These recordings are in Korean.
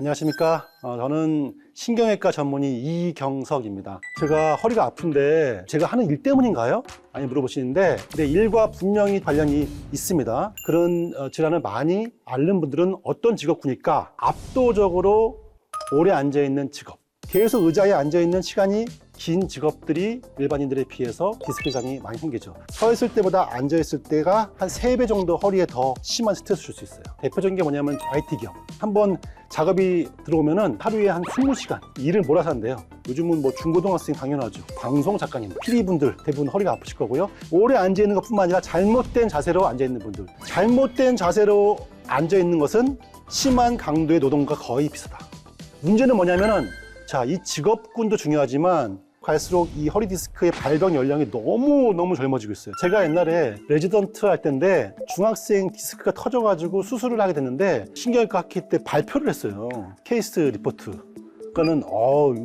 안녕하십니까. 저는 신경외과 전문의 이경석입니다. 제가 허리가 아픈데 제가 하는 일 때문인가요? 많이 물어보시는데 내 일과 분명히 관련이 있습니다. 그런 질환을 많이 앓는 분들은 어떤 직업군일까? 압도적으로 오래 앉아있는 직업. 계속 의자에 앉아있는 시간이 긴 직업들이 일반인들에 비해서 디스크 장이 많이 생기죠. 서 있을 때보다 앉아 있을 때가 한 3배 정도 허리에 더 심한 스트레스 줄 수 있어요. 대표적인 게 뭐냐면 IT 기업. 한번 작업이 들어오면은 하루에 한 20시간 일을 몰아서 한대요. 요즘은 뭐 중고등학생 당연하죠. 방송 작가님, PD분들 대부분 허리가 아프실 거고요. 오래 앉아 있는 것뿐만 아니라 잘못된 자세로 앉아 있는 분들. 잘못된 자세로 앉아 있는 것은 심한 강도의 노동과 거의 비슷하다. 문제는 뭐냐면은 자, 이 직업군도 중요하지만 갈수록 이 허리 디스크의 발병 연령이 너무 젊어지고 있어요. 제가 옛날에 레지던트 할 때인데 중학생 디스크가 터져가지고 수술을 하게 됐는데 신경외과 학회 때 발표를 했어요. 케이스 리포트. 그러니까는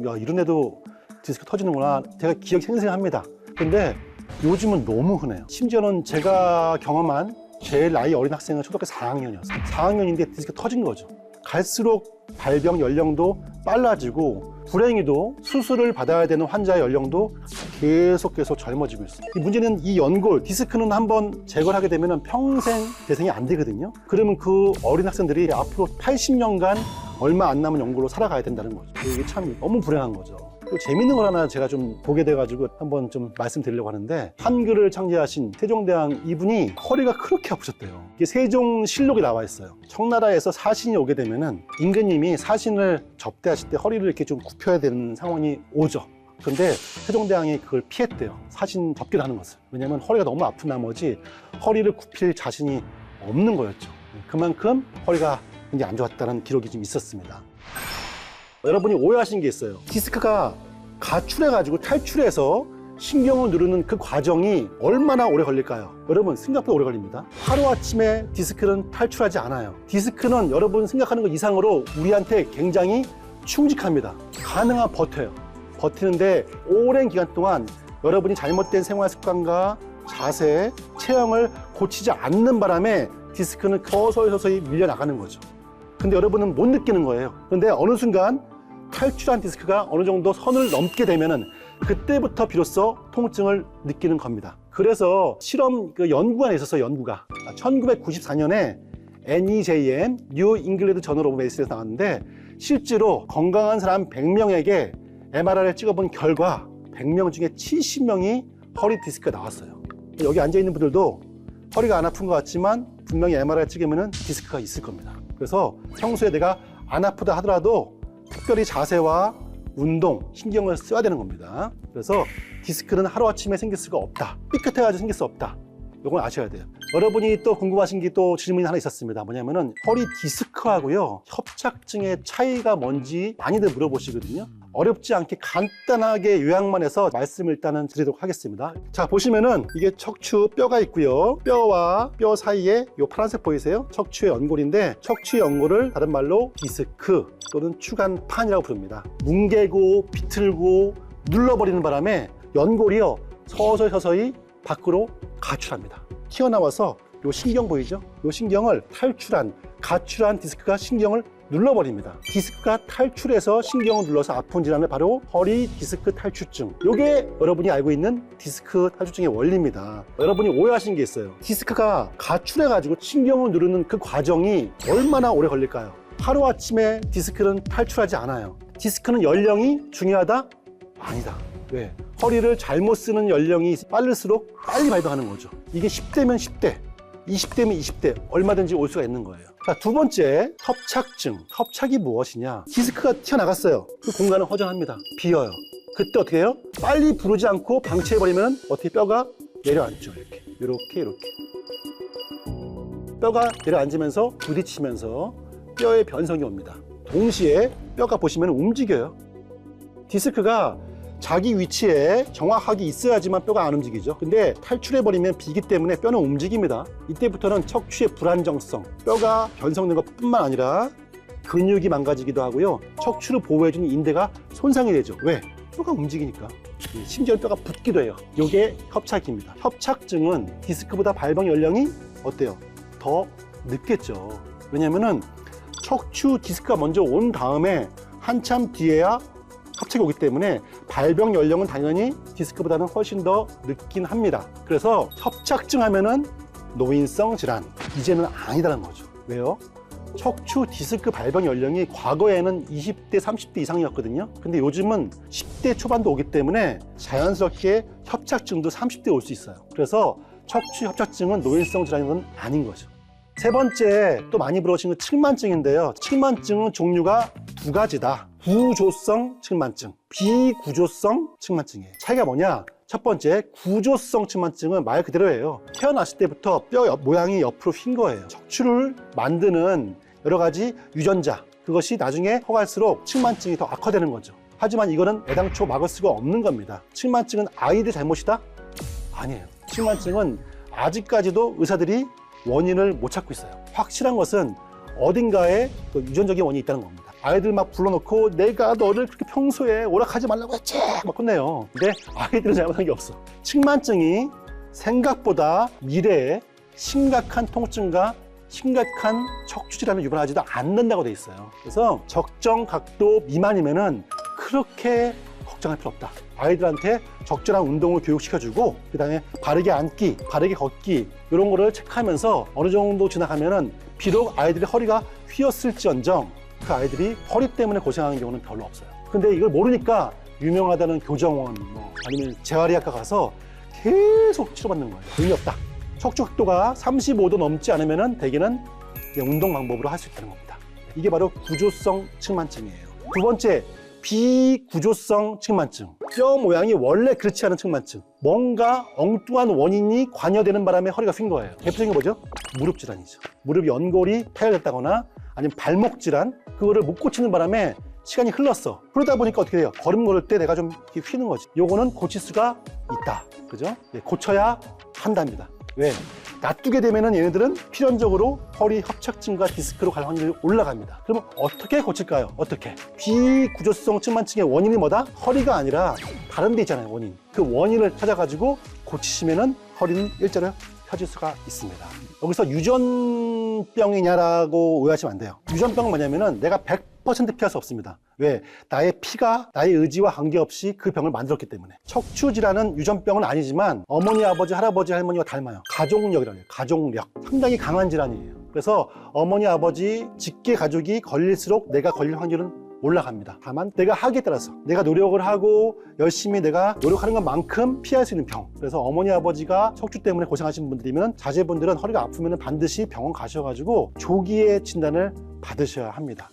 야, 이런 애도 디스크 터지는구나. 제가 기억이 생생합니다. 근데 요즘은 너무 흔해요. 심지어는 제가 경험한 제일 나이 어린 학생은 초등학교 4학년이었어요. 4학년인데 디스크 터진 거죠. 갈수록 발병 연령도 빨라지고 불행히도 수술을 받아야 되는 환자의 연령도 계속 젊어지고 있어요. 문제는 이 연골, 디스크는 한번 제거를 하게 되면 평생 재생이 안 되거든요. 그러면 그 어린 학생들이 앞으로 80년간 얼마 안 남은 연골로 살아가야 된다는 거죠. 이게 참 너무 불행한 거죠. 또 재밌는 걸 하나 제가 좀 보게 돼가지고 한번 좀 말씀드리려고 하는데, 한글을 창제하신 세종대왕 이분이 허리가 그렇게 아프셨대요. 이게 세종실록에 나와 있어요. 청나라에서 사신이 오게 되면은 임금님이 사신을 접대하실 때 허리를 이렇게 좀 굽혀야 되는 상황이 오죠. 근데 세종대왕이 그걸 피했대요. 사신 접기를 하는 것을. 왜냐면 허리가 너무 아픈 나머지 허리를 굽힐 자신이 없는 거였죠. 그만큼 허리가 굉장히 안 좋았다는 기록이 좀 있었습니다. 여러분이 오해하신 게 있어요. 디스크가 가출해가지고 탈출해서 신경을 누르는 그 과정이 얼마나 오래 걸릴까요? 여러분, 생각보다 오래 걸립니다. 하루아침에 디스크는 탈출하지 않아요. 디스크는 여러분 생각하는 것 이상으로 우리한테 굉장히 충직합니다. 가능한 버텨요. 버티는데 오랜 기간 동안 여러분이 잘못된 생활 습관과 자세, 체형을 고치지 않는 바람에 디스크는 서서히 밀려나가는 거죠. 근데 여러분은 못 느끼는 거예요. 그런데 어느 순간 탈출한 디스크가 어느 정도 선을 넘게 되면은 그때부터 비로소 통증을 느끼는 겁니다. 그래서 실험 연구가 있었어요. 연구가 1994년에 NEJM New England Journal of Medicine에서 나왔는데, 실제로 건강한 사람 100명에게 MRI를 찍어본 결과 100명 중에 70명이 허리 디스크가 나왔어요. 여기 앉아있는 분들도 허리가 안 아픈 것 같지만 분명히 MRI 찍으면 디스크가 있을 겁니다. 그래서 평소에 내가 안 아프다 하더라도 특별히 자세와 운동, 신경을 써야 되는 겁니다. 그래서 디스크는 하루아침에 생길 수가 없다. 삐끗해가지고 생길 수 없다. 이건 아셔야 돼요. 여러분이 또 궁금하신 게 또 질문이 하나 있었습니다. 뭐냐면은 허리 디스크하고요, 협착증의 차이가 뭔지 많이들 물어보시거든요. 어렵지 않게 간단하게 요약만 해서 말씀을 일단은 드리도록 하겠습니다. 자, 보시면은 이게 척추 뼈가 있고요. 뼈와 뼈 사이에 요 파란색 보이세요? 척추의 연골인데, 척추의 연골을 다른 말로 디스크 또는 추간판이라고 부릅니다. 뭉개고 비틀고 눌러버리는 바람에 연골이요, 서서히 밖으로 가출합니다. 튀어나와서 요 신경 보이죠? 요 신경을 가출한 디스크가 신경을 눌러버립니다. 디스크가 탈출해서 신경을 눌러서 아픈 질환을 바로 허리 디스크 탈출증. 요게 여러분이 알고 있는 디스크 탈출증의 원리입니다. 여러분이 오해하신 게 있어요. 디스크가 가출해가지고 신경을 누르는 그 과정이 얼마나 오래 걸릴까요? 하루아침에 디스크는 탈출하지 않아요. 디스크는 연령이 중요하다? 아니다. 왜? 허리를 잘못 쓰는 연령이 빠를수록 빨리 발병하는 거죠. 이게 10대면 10대, 20대면 20대 얼마든지 올 수가 있는 거예요. 자, 두 번째, 협착증. 협착이 무엇이냐? 디스크가 튀어나갔어요. 그 공간은 허전합니다. 비어요. 그때 어떻게 해요? 빨리 부르지 않고 방치해버리면 어떻게 뼈가 내려앉죠. 이렇게. 뼈가 내려앉으면서 부딪히면서 뼈의 변성이 옵니다. 동시에 뼈가 보시면 움직여요. 디스크가 자기 위치에 정확하게 있어야지만 뼈가 안 움직이죠. 근데 탈출해버리면 비기 때문에 뼈는 움직입니다. 이때부터는 척추의 불안정성, 뼈가 변성된 것뿐만 아니라 근육이 망가지기도 하고요, 척추를 보호해주는 인대가 손상이 되죠. 왜? 뼈가 움직이니까. 심지어 뼈가 붓기도 해요. 이게 협착입니다. 협착증은 디스크보다 발병 연령이 어때요? 더 늦겠죠. 왜냐면은 척추 디스크가 먼저 온 다음에 한참 뒤에야 갑자기 오기 때문에 발병 연령은 당연히 디스크보다는 훨씬 더 늦긴 합니다. 그래서 협착증 하면은 노인성 질환, 이제는 아니다는 거죠. 왜요? 척추 디스크 발병 연령이 과거에는 20대, 30대 이상이었거든요. 근데 요즘은 10대 초반도 오기 때문에 자연스럽게 협착증도 30대 올 수 있어요. 그래서 척추 협착증은 노인성 질환은 아닌 거죠. 세 번째, 또 많이 물어보시는 건 측만증인데요. 측만증은 종류가 두 가지다. 구조성 측만증, 비구조성 측만증이에요. 차이가 뭐냐? 첫 번째, 구조성 측만증은 말 그대로예요. 태어났을 때부터 뼈 모양이 옆으로 휜 거예요. 척추를 만드는 여러 가지 유전자, 그것이 나중에 커갈수록 측만증이 더 악화되는 거죠. 하지만 이거는 애당초 막을 수가 없는 겁니다. 측만증은 아이들 잘못이다? 아니에요. 측만증은 아직까지도 의사들이 원인을 못 찾고 있어요. 확실한 것은 어딘가에 그 유전적인 원인이 있다는 겁니다. 아이들 막 불러놓고 내가 너를 그렇게 평소에 오락하지 말라고 했지 막 혼내요. 근데 아이들은 잘못한 게 없어. 측만증이 생각보다 미래에 심각한 통증과 심각한 척추 질환을 유발하지도 않는다고 돼 있어요. 그래서 적정 각도 미만이면은 그렇게 걱정할 필요 없다. 아이들한테 적절한 운동을 교육시켜주고 그다음에 바르게 앉기, 바르게 걷기 이런 거를 체크하면서 어느 정도 지나가면은 비록 아이들의 허리가 휘었을지언정 그 아이들이 허리 때문에 고생하는 경우는 별로 없어요. 근데 이걸 모르니까 유명하다는 교정원 아니면 재활의학과 가서 계속 치료받는 거예요. 의미 없다. 척추 각도가 35도 넘지 않으면은 대개는 운동 방법으로 할 수 있다는 겁니다. 이게 바로 구조성 측만증이에요. 두 번째, 비구조성 측만증. 뼈 모양이 원래 그렇지 않은 측만증. 뭔가 엉뚱한 원인이 관여되는 바람에 허리가 휜 거예요. 대표적인 게 뭐죠? 무릎 질환이죠. 무릎 연골이 파열됐다거나 아니면 발목 질환, 그거를 못 고치는 바람에 시간이 흘렀어. 그러다 보니까 어떻게 돼요? 걸음 걸을 때 내가 좀 휘는 거지. 요거는 고칠 수가 있다. 그죠? 네, 고쳐야 한답니다. 왜? 놔두게 되면은 얘네들은 필연적으로 허리 협착증과 디스크로 갈 확률이 올라갑니다. 그러면 어떻게 고칠까요? 어떻게? 비구조성 측만증의 원인이 뭐다? 허리가 아니라 다른 데 있잖아요, 원인. 그 원인을 찾아가지고 고치시면은 허리는 일자로 펴질 수가 있습니다. 여기서 유전병이냐라고 오해하시면 안 돼요. 유전병은 뭐냐면은 내가 100% 피할 수 없습니다. 왜? 나의 피가 나의 의지와 관계없이 그 병을 만들었기 때문에. 척추 질환은 유전병은 아니지만 어머니, 아버지, 할아버지, 할머니와 닮아요. 가족력이라고 해요. 가족력. 상당히 강한 질환이에요. 그래서 어머니, 아버지, 직계 가족이 걸릴수록 내가 걸릴 확률은 올라갑니다. 다만 내가 하기에 따라서 내가 노력을 하고 열심히 내가 노력하는 것만큼 피할 수 있는 병. 그래서 어머니 아버지가 척추 때문에 고생하시는 분들이면 자제분들은 허리가 아프면 반드시 병원 가셔가지고 조기에 진단을 받으셔야 합니다.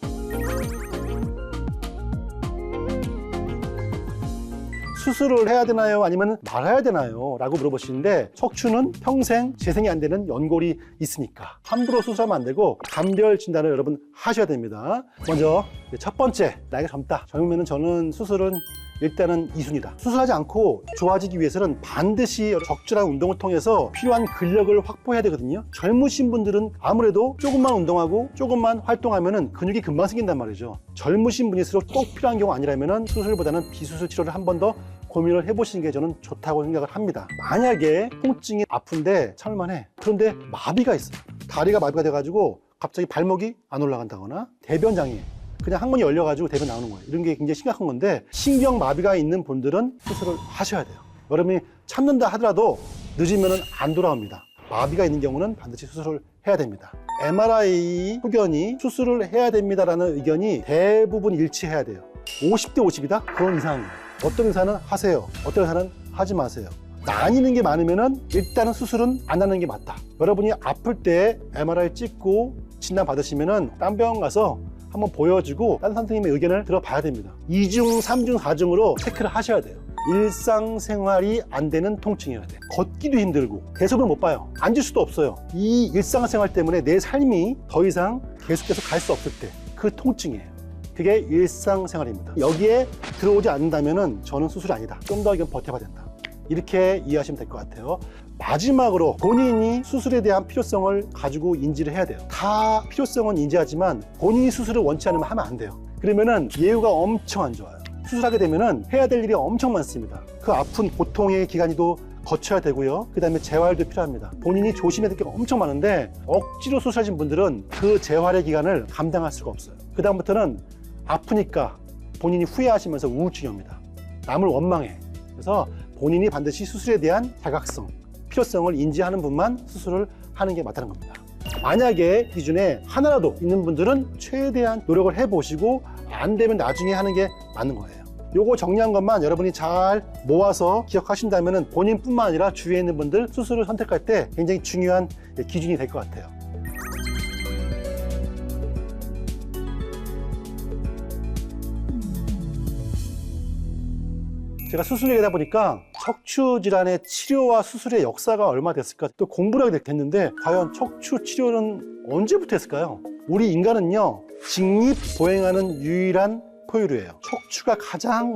수술을 해야 되나요? 아니면 말아야 되나요? 라고 물어보시는데 척추는 평생 재생이 안 되는 연골이 있으니까 함부로 수술하면 안 되고 감별 진단을 여러분 하셔야 됩니다. 먼저 첫 번째, 나이가 젊다. 젊으면 저는 수술은 일단은 2순위다. 수술하지 않고 좋아지기 위해서는 반드시 적절한 운동을 통해서 필요한 근력을 확보해야 되거든요. 젊으신 분들은 아무래도 조금만 운동하고 조금만 활동하면은 근육이 금방 생긴단 말이죠. 젊으신 분일수록 꼭 필요한 경우 아니라면은 수술보다는 비수술 치료를 한 번 더 고민을 해보시는 게 저는 좋다고 생각을 합니다. 만약에 통증이 아픈데 참을만해. 그런데 마비가 있어요. 다리가 마비가 돼가지고 갑자기 발목이 안 올라간다거나 대변장애, 그냥 항문이 열려가지고 대변 나오는 거예요. 이런 게 굉장히 심각한 건데 신경 마비가 있는 분들은 수술을 하셔야 돼요. 여러분이 참는다 하더라도 늦으면 안 돌아옵니다. 마비가 있는 경우는 반드시 수술을 해야 됩니다. MRI 후견이 수술을 해야 됩니다라는 의견이 대부분 일치해야 돼요. 50대 50이다? 그건 이상한 거예요. 어떤 의사는 하세요. 어떤 의사는 하지 마세요. 나뉘는 게 많으면은 일단은 수술은 안 하는 게 맞다. 여러분이 아플 때 MRI 찍고 진단 받으시면은 딴 병원 가서 한번 보여주고 딴 선생님의 의견을 들어봐야 됩니다. 2중, 3중, 4중으로 체크를 하셔야 돼요. 일상생활이 안 되는 통증이어야 돼요. 걷기도 힘들고 대sob을 못 봐요. 앉을 수도 없어요. 이 일상생활 때문에 내 삶이 더 이상 계속해서 갈 수 없을 때 그 통증이에요. 그게 일상생활입니다. 여기에 들어오지 않는다면 저는 수술이 아니다. 좀 더 이건 버텨봐야 된다. 이렇게 이해하시면 될 것 같아요. 마지막으로 본인이 수술에 대한 필요성을 가지고 인지를 해야 돼요. 다 필요성은 인지하지만 본인이 수술을 원치 않으면 하면 안 돼요. 그러면은 예후가 엄청 안 좋아요. 수술하게 되면은 해야 될 일이 엄청 많습니다. 그 아픈 고통의 기간이 또 거쳐야 되고요. 그 다음에 재활도 필요합니다. 본인이 조심해야 될 게 엄청 많은데 억지로 수술하신 분들은 그 재활의 기간을 감당할 수가 없어요. 그 다음부터는 아프니까 본인이 후회하시면서 우울증이 옵니다. 남을 원망해. 그래서 본인이 반드시 수술에 대한 자각성, 필요성을 인지하는 분만 수술을 하는 게 맞다는 겁니다. 만약에 기준에 하나라도 있는 분들은 최대한 노력을 해보시고 안 되면 나중에 하는 게 맞는 거예요. 요거 정리한 것만 여러분이 잘 모아서 기억하신다면 본인뿐만 아니라 주위에 있는 분들 수술을 선택할 때 굉장히 중요한 기준이 될 것 같아요. 제가 수술 얘기하다 보니까 척추 질환의 치료와 수술의 역사가 얼마 됐을까 또 공부를 하게 됐는데 과연 척추 치료는 언제부터 했을까요? 우리 인간은요 직립보행하는 유일한 포유류예요. 척추가 가장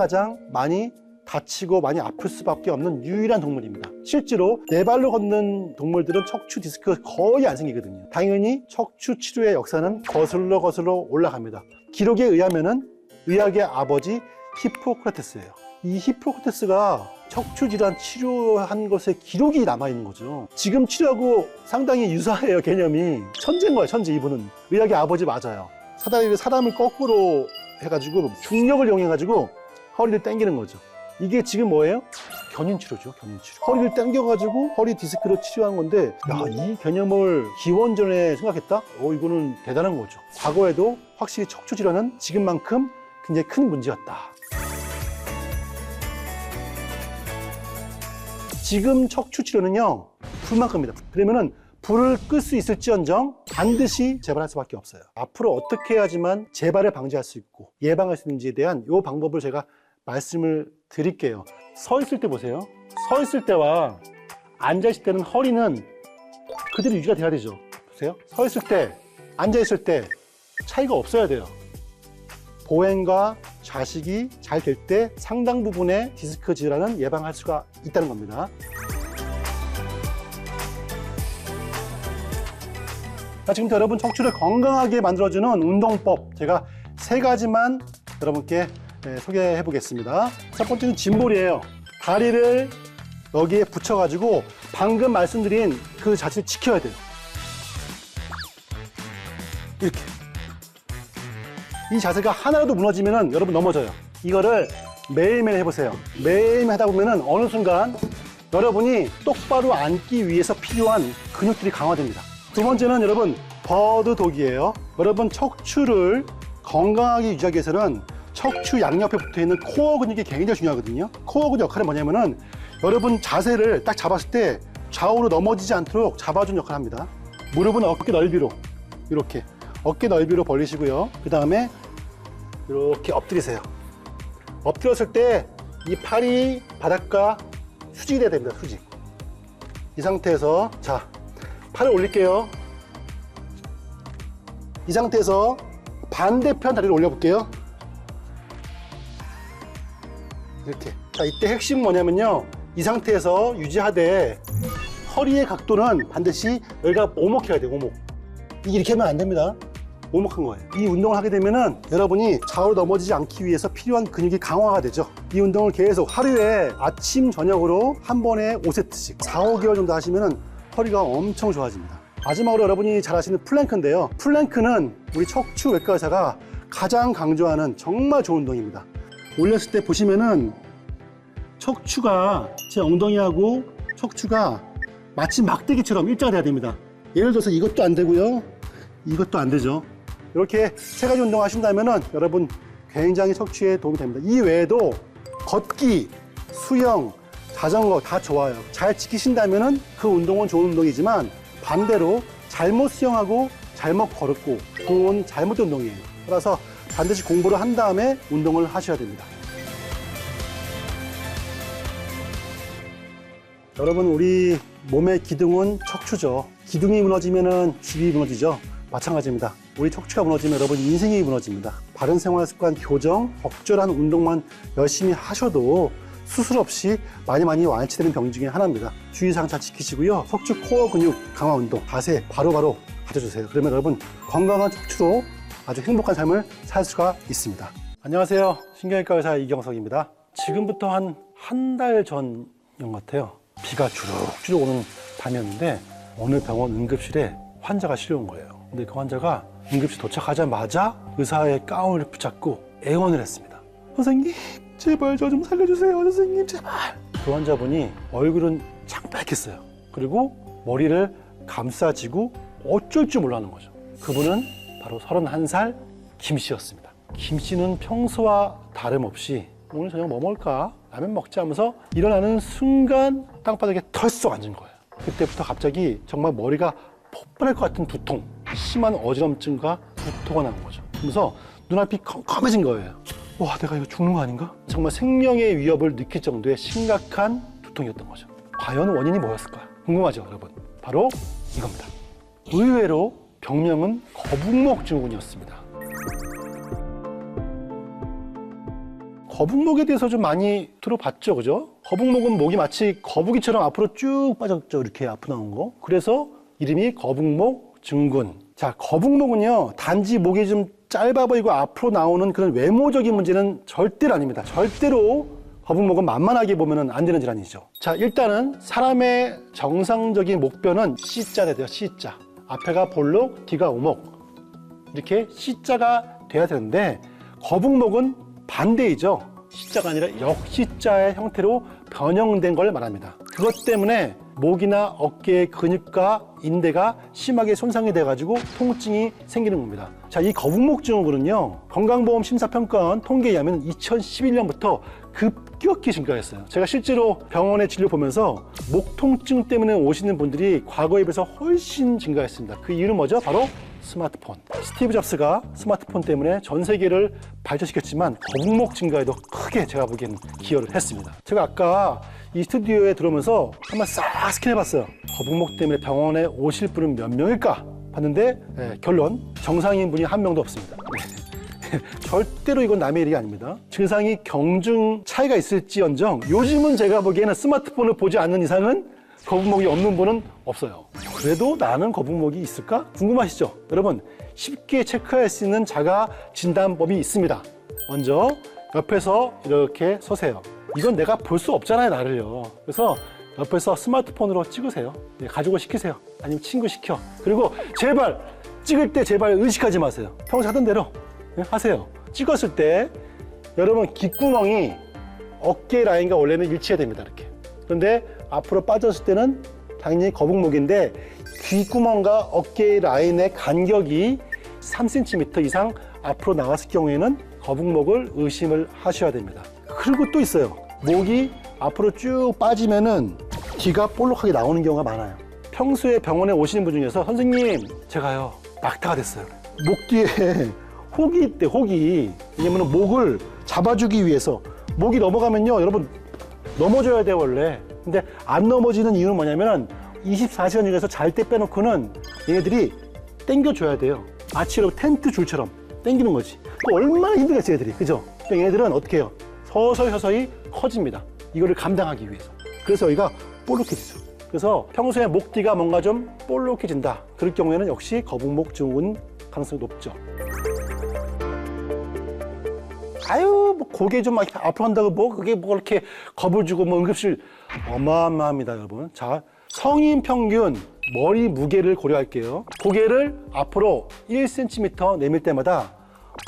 많이 다치고 많이 아플 수밖에 없는 유일한 동물입니다. 실제로 네 발로 걷는 동물들은 척추 디스크가 거의 안 생기거든요. 당연히 척추 치료의 역사는 거슬러 올라갑니다. 기록에 의하면은 의학의 아버지 히포크라테스예요. 이 히포크라테스가 척추 질환 치료한 것에 기록이 남아있는 거죠. 지금 치료하고 상당히 유사해요. 개념이 천재인 거예요. 천재. 이분은 의학의 아버지 맞아요. 사람을 거꾸로 해가지고 중력을 이용해가지고 허리를 당기는 거죠. 이게 지금 뭐예요? 견인치료죠. 견인치료. 허리를 당겨가지고 허리 디스크를 치료한 건데 야, 이 개념을 기원전에 생각했다? 이거는 대단한 거죠. 과거에도 확실히 척추 질환은 지금만큼 굉장히 큰 문제였다. 지금 척추 치료는요 불만 겁니다. 그러면은 불을 끌 수 있을지언정 반드시 재발할 수밖에 없어요. 앞으로 어떻게 해야지만 재발을 방지할 수 있고 예방할 수 있는지에 대한 이 방법을 제가 말씀을 드릴게요. 서 있을 때 보세요. 서 있을 때와 앉아 있을 때는 허리는 그대로 유지가 돼야 되죠. 보세요. 서 있을 때, 앉아 있을 때 차이가 없어야 돼요. 보행과 좌식이 잘 될 때 상당 부분의 디스크 질환은 예방할 수가 있다는 겁니다. 자, 지금부터 여러분 척추를 건강하게 만들어주는 운동법 제가 3가지만 여러분께 소개해 보겠습니다. 첫 번째는 짐볼이에요. 다리를 여기에 붙여가지고 방금 말씀드린 그 자세를 지켜야 돼요. 이렇게. 이 자세가 하나라도 무너지면 여러분 넘어져요. 이거를 매일매일 해보세요. 매일매일 하다 보면 어느 순간 여러분이 똑바로 앉기 위해서 필요한 근육들이 강화됩니다. 두 번째는 여러분 버드독이에요. 여러분 척추를 건강하게 유지하기 위해서는 척추 양옆에 붙어있는 코어 근육이 굉장히 중요하거든요. 코어 근육 역할은 뭐냐면은 여러분 자세를 딱 잡았을 때 좌우로 넘어지지 않도록 잡아주는 역할을 합니다. 무릎은 어깨 넓이로 이렇게 어깨 넓이로 벌리시고요. 그 다음에 이렇게 엎드리세요. 엎드렸을 때 이 팔이 바닥과 수직이 돼야 됩니다. 수직. 이 상태에서 자 팔을 올릴게요. 이 상태에서 반대편 다리를 올려볼게요. 이렇게. 자, 이때 핵심은 뭐냐면요. 이 상태에서 유지하되 허리의 각도는 반드시 여기가 오목해야 돼요. 오목. 이게 이렇게 하면 안 됩니다. 오목한 거예요. 이 운동을 하게 되면은 여러분이 좌우로 넘어지지 않기 위해서 필요한 근육이 강화가 되죠. 이 운동을 계속 하루에 아침, 저녁으로 한 번에 5세트씩 4, 5개월 정도 하시면은 허리가 엄청 좋아집니다. 마지막으로 여러분이 잘 아시는 플랭크인데요. 플랭크는 우리 척추 외과 의사가 가장 강조하는 정말 좋은 운동입니다. 올렸을 때 보시면은 척추가 제 엉덩이하고 척추가 마치 막대기처럼 일자가 돼야 됩니다. 예를 들어서 이것도 안 되고요. 이것도 안 되죠. 이렇게 3가지 운동 하신다면은 여러분 굉장히 척추에 도움이 됩니다. 이 외에도 걷기, 수영, 자전거 다 좋아요. 잘 지키신다면은 그 운동은 좋은 운동이지만 반대로 잘못 수영하고 잘못 걸었고 그건 잘못된 운동이에요. 따라서 반드시 공부를 한 다음에 운동을 하셔야 됩니다. 여러분 우리 몸의 기둥은 척추죠. 기둥이 무너지면은 집이 무너지죠. 마찬가지입니다. 우리 척추가 무너지면 여러분 인생이 무너집니다. 바른 생활 습관 교정, 적절한 운동만 열심히 하셔도 수술 없이 많이 완치되는 병 중에 하나입니다. 주의사항 잘 지키시고요. 척추 코어 근육 강화 운동 자세 바로바로 가져주세요. 그러면 여러분 건강한 척추로 아주 행복한 삶을 살 수가 있습니다. 안녕하세요. 신경외과 의사 이경석입니다. 지금부터 한 달 전인 것 같아요. 비가 주룩주룩 오는 밤이었는데 어느 병원 응급실에 환자가 실려온 거예요. 근데 그 환자가 응급실 도착하자마자 의사의 가운을 붙잡고 애원을 했습니다. 선생님 제발 저 좀 살려주세요. 선생님 제발. 그 환자분이 얼굴은 창백했어요. 그리고 머리를 감싸지고 어쩔 줄 몰라하는 거죠. 그분은 바로 31살 김 씨였습니다. 김 씨는 평소와 다름없이 오늘 저녁 뭐 먹을까? 라면 먹자 하면서 일어나는 순간 땅바닥에 털썩 앉은 거예요. 그때부터 갑자기 정말 머리가 폭발할 것 같은 두통, 심한 어지럼증과 구토가 나는 거죠. 그러면서 눈앞이 컴컴해진 거예요. 와, 내가 이거 죽는 거 아닌가? 정말 생명의 위협을 느낄 정도의 심각한 두통이었던 거죠. 과연 원인이 뭐였을까? 궁금하죠, 여러분? 바로 이겁니다. 의외로 병명은 거북목 증후군이었습니다. 거북목에 대해서 좀 많이 들어봤죠, 그죠? 거북목은 목이 마치 거북이처럼 앞으로 쭉 빠졌죠, 이렇게 앞으로 나온 거. 그래서 이름이 거북목 증후군. 자, 거북목은요, 단지 목이 좀 짧아 보이고 앞으로 나오는 그런 외모적인 문제는 절대로 아닙니다. 절대로 거북목은 만만하게 보면 안 되는 질환이죠. 자, 일단은 사람의 정상적인 목뼈는 C자가 돼요, C자. 앞에가 볼록, 뒤가 오목. 이렇게 C자가 돼야 되는데 거북목은 반대이죠. C자가 아니라 역C자의 형태로 변형된 걸 말합니다. 그것 때문에 목이나 어깨의 근육과 인대가 심하게 손상이 돼가지고 통증이 생기는 겁니다. 자, 이 거북목 증후군은요, 건강보험심사평가원 통계에 의하면 2011년부터 급격히 증가했어요. 제가 실제로 병원에 진료 보면서 목 통증 때문에 오시는 분들이 과거에 비해서 훨씬 증가했습니다. 그 이유는 뭐죠? 바로 스마트폰. 스티브 잡스가 스마트폰 때문에 전 세계를 발전시켰지만 거북목 증가에도 크게 제가 보기에는 기여를 했습니다. 제가 아까 이 스튜디오에 들어오면서 한번 싹 스캔해봤어요. 거북목 때문에 병원에 오실 분은 몇 명일까? 봤는데 결론 정상인 분이 한 명도 없습니다. 절대로 이건 남의 일이 아닙니다. 증상이 경중 차이가 있을지언정 요즘은 제가 보기에는 스마트폰을 보지 않는 이상은 거북목이 없는 분은 없어요. 그래도 나는 거북목이 있을까? 궁금하시죠? 여러분, 쉽게 체크할 수 있는 자가 진단법이 있습니다. 먼저 옆에서 이렇게 서세요. 이건 내가 볼 수 없잖아요, 나를요. 그래서 옆에서 스마트폰으로 찍으세요. 가족을 시키세요. 아니면 친구 시켜. 그리고 제발 찍을 때 제발 의식하지 마세요. 평소 하던 대로 하세요. 찍었을 때 여러분 귓구멍이 어깨 라인과 원래는 일치해야 됩니다. 이렇게. 그런데 앞으로 빠졌을 때는 당연히 거북목인데 귓구멍과 어깨 라인의 간격이 3cm 이상 앞으로 나왔을 경우에는 거북목을 의심을 하셔야 됩니다. 그리고 또 있어요. 목이 앞으로 쭉 빠지면은 뒤가 볼록하게 나오는 경우가 많아요. 평소에 병원에 오시는 분 중에서 선생님, 제가요 낙타가 됐어요. 목 뒤에 혹이 있대, 혹이. 왜냐면 목을 잡아주기 위해서 목이 넘어가면요, 여러분 넘어져야 돼요, 원래. 근데 안 넘어지는 이유는 뭐냐면 24시간 중에서 잘 때 빼놓고는 얘네들이 당겨줘야 돼요. 마치 이렇게 텐트 줄처럼 당기는 거지. 얼마나 힘들겠어요, 얘들이. 그죠? 그러니까 얘네들은 어떻게 해요? 서서히 커집니다. 이거를 감당하기 위해서. 그래서 여기가 볼록해지죠. 그래서 평소에 목 뒤가 뭔가 좀 볼록해진다. 그럴 경우에는 역시 거북목 증후군 가능성이 높죠. 아유, 뭐 고개 좀 막 앞으로 한다고 뭐 그게 뭐 그렇게 겁을 주고 뭐 응급실 어마어마합니다, 여러분. 자, 성인 평균 머리 무게를 고려할게요. 고개를 앞으로 1cm 내밀 때마다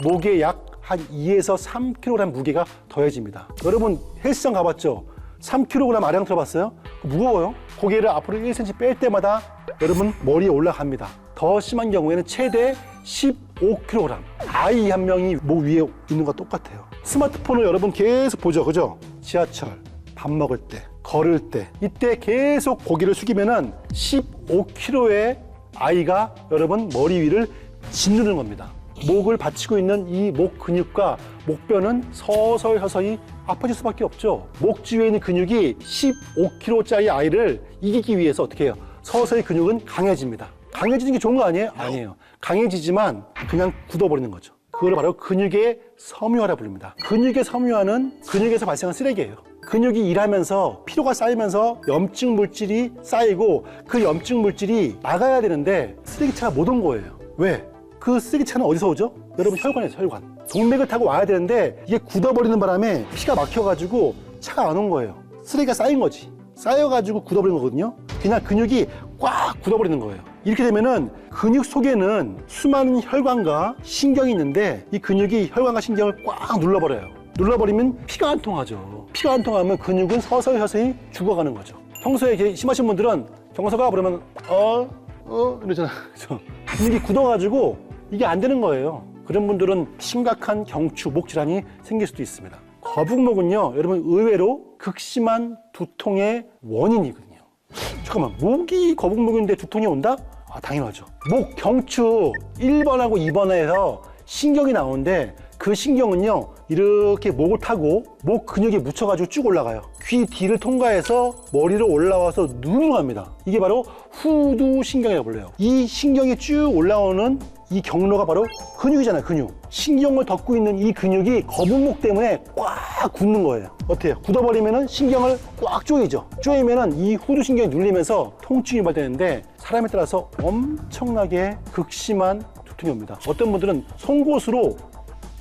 목에 약 한 2에서 3kg 무게가 더해집니다. 여러분 헬스장 가봤죠? 3kg 아량 들어봤어요? 무거워요. 고개를 앞으로 1cm 뺄 때마다 여러분 머리에 올라갑니다. 더 심한 경우에는 최대 15kg. 아이 한 명이 목 위에 있는 것과 똑같아요. 스마트폰을 여러분 계속 보죠, 그죠? 지하철, 밥 먹을 때, 걸을 때, 이때 계속 고개를 숙이면은 15kg의 아이가 여러분 머리 위를 짓누르는 겁니다. 목을 받치고 있는 이 목 근육과 목뼈는 서서히 아파질 수밖에 없죠. 목 주위에 있는 근육이 15kg짜리 아이를 이기기 위해서 어떻게 해요? 서서히 근육은 강해집니다. 강해지는 게 좋은 거 아니에요? 아니에요. 강해지지만 그냥 굳어버리는 거죠. 그걸 바로 근육의 섬유화라 부릅니다. 근육의 섬유화는 근육에서 발생한 쓰레기예요. 근육이 일하면서 피로가 쌓이면서 염증 물질이 쌓이고 그 염증 물질이 나가야 되는데 쓰레기차가 못 온 거예요. 왜? 그 쓰레기차는 어디서 오죠? 여러분 혈관에서, 혈관. 동맥을 타고 와야 되는데 이게 굳어버리는 바람에 피가 막혀가지고 차가 안 온 거예요. 쓰레기가 쌓인 거지. 쌓여가지고 굳어버리는 거거든요. 그냥 근육이 꽉 굳어버리는 거예요. 이렇게 되면은 근육 속에는 수많은 혈관과 신경이 있는데 이 근육이 혈관과 신경을 꽉 눌러버려요. 눌러버리면 피가 안 통하죠. 피가 안 통하면 근육은 서서히 죽어가는 거죠. 평소에 이렇게 심하신 분들은 경서가 그러면 이러잖아요. 그죠? 근육이 굳어가지고 이게 안 되는 거예요. 그런 분들은 심각한 경추, 목 질환이 생길 수도 있습니다. 거북목은요, 여러분 의외로 극심한 두통의 원인이거든요. 잠깐만, 목이 거북목인데 두통이 온다? 당연하죠. 목, 경추 1번하고 2번에서 신경이 나오는데 그 신경은요, 이렇게 목을 타고 목 근육에 묻혀가지고 쭉 올라가요. 귀 뒤를 통과해서 머리로 올라와서 눈으로 갑니다. 이게 바로 후두신경이라고 불려요. 이 신경이 쭉 올라오는 이 경로가 바로 근육이잖아요, 근육. 신경을 덮고 있는 이 근육이 거북목 때문에 꽉 굳는 거예요. 어때요? 굳어버리면은 신경을 꽉 조이죠. 조이면은 이 후두신경이 눌리면서 통증이 발생하는데 사람에 따라서 엄청나게 극심한 두통이 옵니다. 어떤 분들은 송곳으로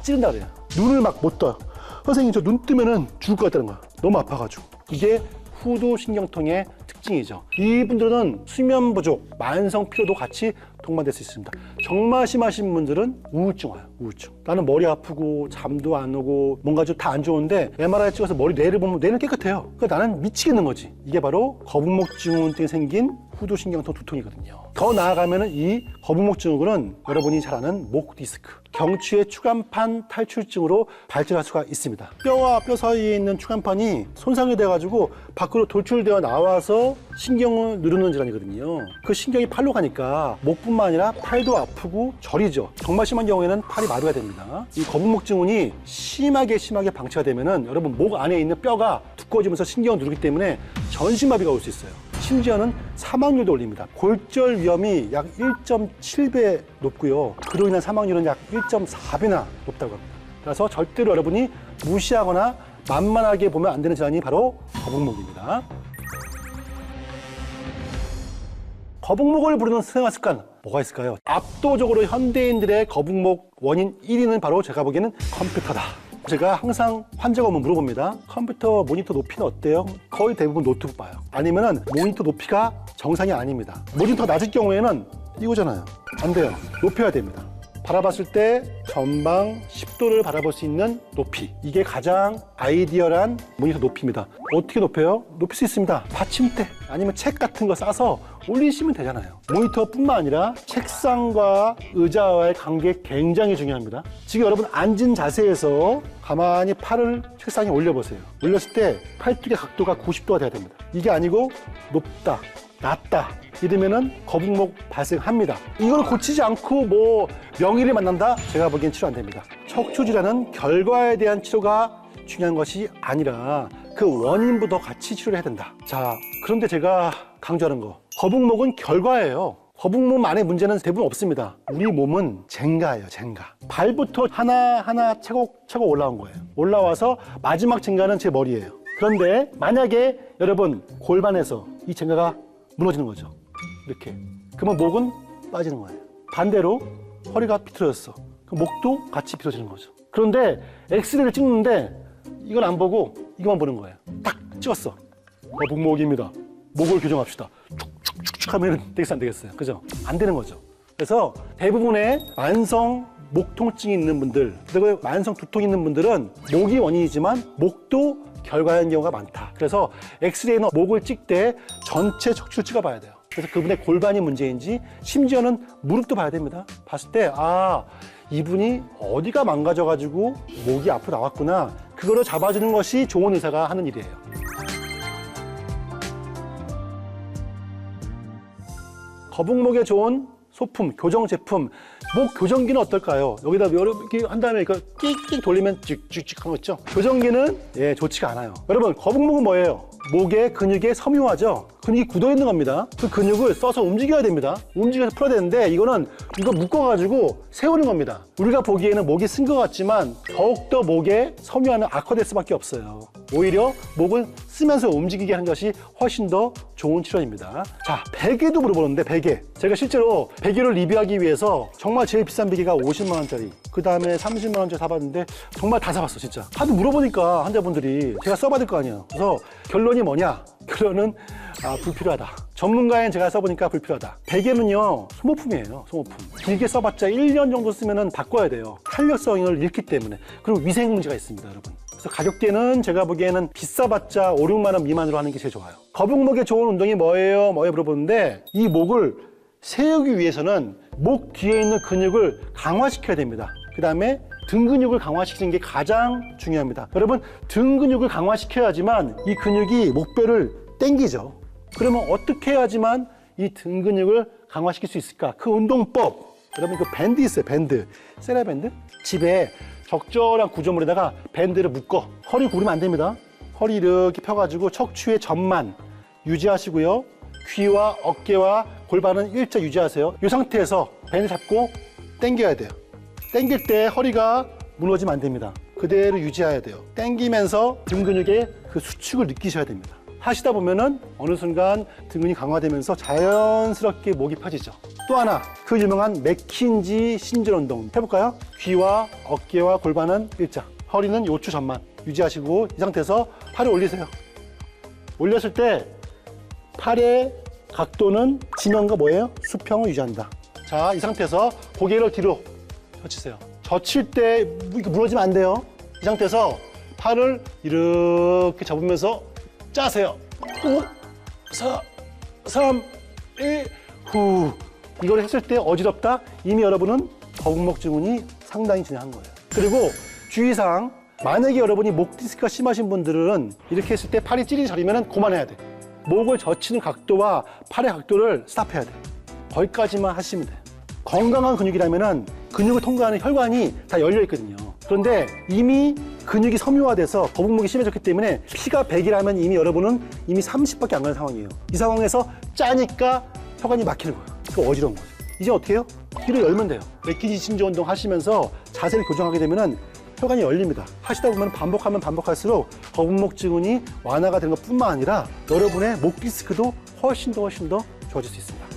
찌른다 그래요. 눈을 막 못 떠요. 선생님, 저 눈 뜨면은 죽을 것 같다는 거야. 너무 아파가지고. 이게 후두신경통의 특징이죠. 이분들은 수면 부족, 만성 피로도 같이 동반될 수 있습니다. 정말 심하신 분들은 우울증 와요. 우울증. 나는 머리 아프고 잠도 안 오고 뭔가 좀 다 안 좋은데 MRI 찍어서 뇌를 보면 뇌는 깨끗해요. 그러니까 나는 미치겠는 거지. 이게 바로 거북목 증후군에 생긴 후두신경통 두통이거든요. 더 나아가면은 이 거북목 증후군은 여러분이 잘 아는 목 디스크, 경추의 추간판 탈출증으로 발전할 수가 있습니다. 뼈와 뼈 사이에 있는 추간판이 손상이 돼가지고 밖으로 돌출되어 나와서 신경을 누르는 질환이거든요. 그 신경이 팔로 가니까 목뿐만 아니라 팔도 아프고 저리죠. 정말 심한 경우에는 팔이 마비가 됩니다. 이 거북목 증후군이 심하게 방치가 되면은 여러분 목 안에 있는 뼈가 두꺼워지면서 신경을 누르기 때문에 전신마비가 올 수 있어요. 심지어는 사망률도 올립니다. 골절 위험이 약 1.7배 높고요. 그로 인한 사망률은 약 1.4배나 높다고 합니다. 그래서 절대로 여러분이 무시하거나 만만하게 보면 안 되는 질환이 바로 거북목입니다. 거북목을 부르는 생활 습관 뭐가 있을까요? 압도적으로 현대인들의 거북목 원인 1위는 바로 제가 보기에는 컴퓨터다. 제가 항상 환자가 오면 물어봅니다. 컴퓨터 모니터 높이는 어때요? 거의 대부분 노트북 봐요. 아니면은 모니터 높이가 정상이 아닙니다. 모니터 낮을 경우에는 이거잖아요. 안 돼요. 높여야 됩니다. 바라봤을 때 전방 10도를 바라볼 수 있는 높이. 이게 가장 아이디얼한 모니터 높이입니다. 어떻게 높여요? 높일 수 있습니다. 받침대 아니면 책 같은 거 싸서 올리시면 되잖아요. 모니터뿐만 아니라 책상과 의자와의 관계 굉장히 중요합니다. 지금 여러분 앉은 자세에서 가만히 팔을 책상에 올려보세요. 올렸을 때 팔뚝의 각도가 90도가 돼야 됩니다. 이게 아니고 높다, 낮다 이러면은 거북목 발생합니다. 이걸 고치지 않고 뭐 명의를 만난다? 제가 보기엔 치료 안 됩니다. 척추 질환은 결과에 대한 치료가 중요한 것이 아니라 그 원인부터 같이 치료를 해야 된다. 자, 그런데 제가 강조하는 거, 거북목은 결과예요. 거북목만의 문제는 대부분 없습니다. 우리 몸은 젠가예요, 젠가. 발부터 하나하나 차곡차곡 올라온 거예요. 올라와서 마지막 젠가는 제 머리예요. 그런데 만약에 여러분 골반에서 이 젠가가 무너지는 거죠. 이렇게. 그러면 목은 빠지는 거예요. 반대로 허리가 비틀어졌어. 그럼 목도 같이 비틀어지는 거죠. 그런데 엑스레이를 찍는데 이걸 안 보고 이것만 보는 거예요. 딱 찍었어. 거북목입니다. 목을 교정합시다. 축축축축 하면 되겠어요, 안 되겠어요? 그죠? 안 되는 거죠. 그래서 대부분의 만성 목 통증이 있는 분들, 그리고 만성 두통이 있는 분들은 목이 원인이지만 목도 결과인 경우가 많다. 그래서 엑스레이는 목을 찍 때 전체 척추를 찍어봐야 돼요. 그래서 그분의 골반이 문제인지 심지어는 무릎도 봐야 됩니다. 봤을 때 이분이 어디가 망가져가지고 목이 앞으로 나왔구나. 그거를 잡아주는 것이 좋은 의사가 하는 일이에요. 거북목에 좋은 소품, 교정 제품, 목 교정기는 어떨까요? 여기다 이렇게 한 다음에 이거 끽끽 돌리면 찍찍찍 하는 거 있죠? 교정기는 좋지가 않아요. 여러분, 거북목은 뭐예요? 목의 근육에 섬유화죠. 근육이 굳어 있는 겁니다. 그 근육을 써서 움직여야 됩니다. 움직여서 풀어야 되는데 이거 묶어가지고 세우는 겁니다. 우리가 보기에는 목이 쓴 것 같지만 더욱더 목에 섬유화는 악화될 수밖에 없어요. 오히려 목을 쓰면서 움직이게 하는 것이 훨씬 더 좋은 치료입니다. 자, 베개도 물어보는데 베개. 제가 실제로 베개를 리뷰하기 위해서 정말 제일 비싼 베개가 50만 원짜리, 그 다음에 30만 원짜리 사봤는데 정말 다 사봤어, 진짜. 하도 물어보니까 환자분들이 제가 써봐야 될 거 아니에요. 그래서 결론이 뭐냐? 그러는 불필요하다. 전문가인 제가 써보니까 불필요하다. 베개는요, 소모품이에요. 소모품. 길게 써봤자 1년 정도 쓰면 바꿔야 돼요. 탄력성을 잃기 때문에. 그리고 위생 문제가 있습니다, 여러분. 그래서 가격대는 제가 보기에는 비싸봤자 5, 6만 원 미만으로 하는 게 제일 좋아요. 거북목에 좋은 운동이 뭐예요? 물어보는데 이 목을 세우기 위해서는 목 뒤에 있는 근육을 강화시켜야 됩니다. 그 다음에 등 근육을 강화시키는 게 가장 중요합니다. 여러분, 등 근육을 강화시켜야지만 이 근육이 목뼈를 당기죠. 그러면 어떻게 해야지만 이 등 근육을 강화시킬 수 있을까? 그 운동법. 여러분, 그 밴드 있어요, 밴드. 세라밴드? 집에 적절한 구조물에다가 밴드를 묶어. 허리 구부리면 안 됩니다. 허리 이렇게 펴가지고 척추의 전만 유지하시고요. 귀와 어깨와 골반은 일자 유지하세요. 이 상태에서 밴드 잡고 당겨야 돼요. 당길 때 허리가 무너지면 안 됩니다. 그대로 유지해야 돼요. 당기면서 등 근육의 그 수축을 느끼셔야 됩니다. 하시다 보면은 어느 순간 등 근육이 강화되면서 자연스럽게 목이 펴지죠. 또 하나, 그 유명한 맥킨지 신전 운동 해볼까요? 귀와 어깨와 골반은 일자, 허리는 요추 전만 유지하시고 이 상태에서 팔을 올리세요. 올렸을 때 팔의 각도는 지면과 뭐예요? 수평을 유지한다. 자, 이 상태에서 고개를 뒤로 젖히세요. 젖힐 때 무너지면 안 돼요. 이 상태에서 팔을 이렇게 접으면서 짜세요. 5, 4, 3, 2, 후. 이걸 했을 때 어지럽다? 이미 여러분은 거북목 증후군이 상당히 진행한 거예요. 그리고 주의사항, 만약에 여러분이 목 디스크가 심하신 분들은 이렇게 했을 때 팔이 찌릿 저리면 그만해야 돼. 목을 젖히는 각도와 팔의 각도를 스탑해야 돼. 거기까지만 하시면 돼요. 건강한 근육이라면 근육을 통과하는 혈관이 다 열려 있거든요. 그런데 이미 근육이 섬유화돼서 거북목이 심해졌기 때문에 피가 100이라면 이미 여러분은 이미 30밖에 안 가는 상황이에요. 이 상황에서 짜니까 혈관이 막히는 거예요. 그 어지러운 거죠. 이제 어떻게 해요? 귀를 열면 돼요. 맥킨지 신전 운동 하시면서 자세를 교정하게 되면은 혈관이 열립니다. 하시다 보면 반복하면 반복할수록 거북목 증후군이 완화가 되는 것뿐만 아니라 여러분의 목 디스크도 훨씬 더 좋아질 수 있습니다.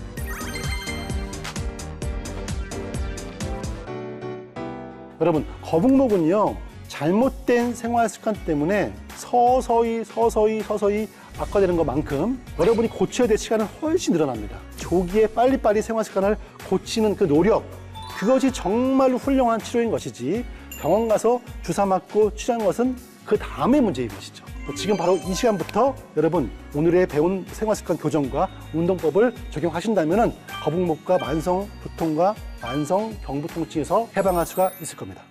여러분, 거북목은요, 잘못된 생활 습관 때문에 서서히 악화되는 것만큼 여러분이 고쳐야 될 시간은 훨씬 늘어납니다. 조기에 빨리빨리 생활 습관을 고치는 그 노력, 그것이 정말로 훌륭한 치료인 것이지 병원 가서 주사 맞고 치료하는 것은 그 다음의 문제인 것이죠. 지금 바로 이 시간부터 여러분 오늘의 배운 생활 습관 교정과 운동법을 적용하신다면 거북목과 만성 두통과 만성 경부통증에서 해방할 수가 있을 겁니다.